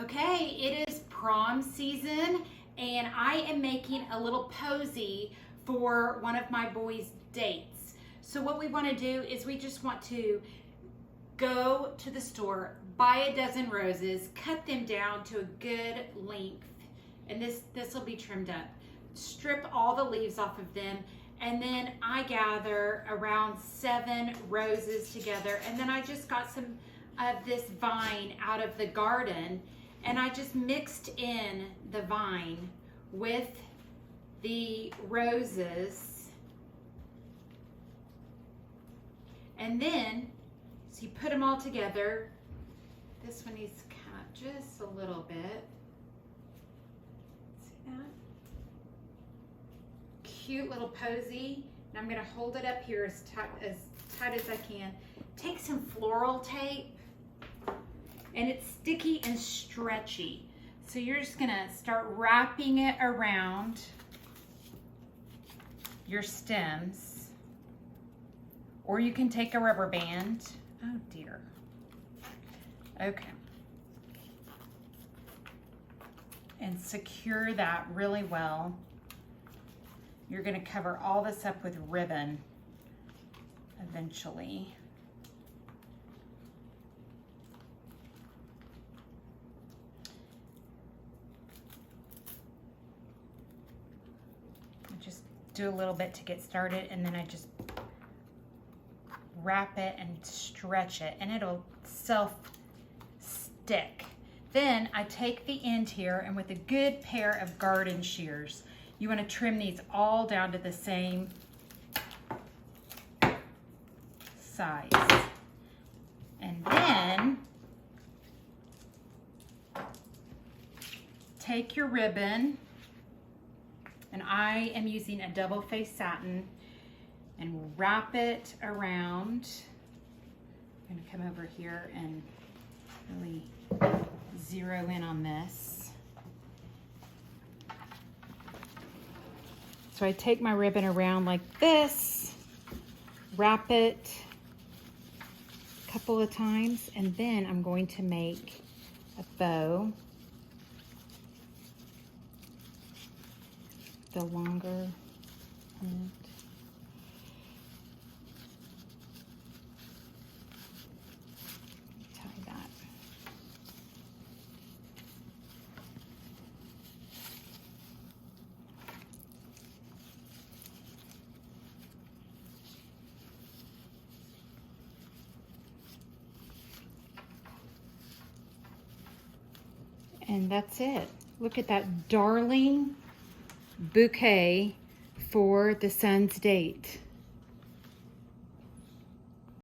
Okay, it is prom season and I am making a little posy for one of my boys' dates. So what we want to do is we just want to go to the store, buy a dozen roses, cut them down to a good length, and this will be trimmed up. Strip all the leaves off of them, and then I gather around 7 roses together, and then I just got some of this vine out of the garden, and I just mixed in the vine with the roses, and then so you put them all together. This one needs to cut just a little bit. See that? Cute little posy. And I'm going to hold it up here as tight as I can. Take some floral tape, and it's sticky and stretchy. So you're just going to start wrapping it around your stems, or you can take a rubber band. Oh dear. Okay. And secure that really well. You're going to cover all this up with ribbon eventually. I just do a little bit to get started, and then I just wrap it and stretch it, and it'll self-stick. Then I take the end here, and with a good pair of garden shears, you want to trim these all down to the same size. And then take your ribbon, and I am using a double-faced satin, and wrap it around. I'm gonna come over here and really zero in on this. So I take my ribbon around like this, wrap it a couple of times, and then I'm going to make a bow. The longer end. And that's it. Look at that darling bouquet for the son's date.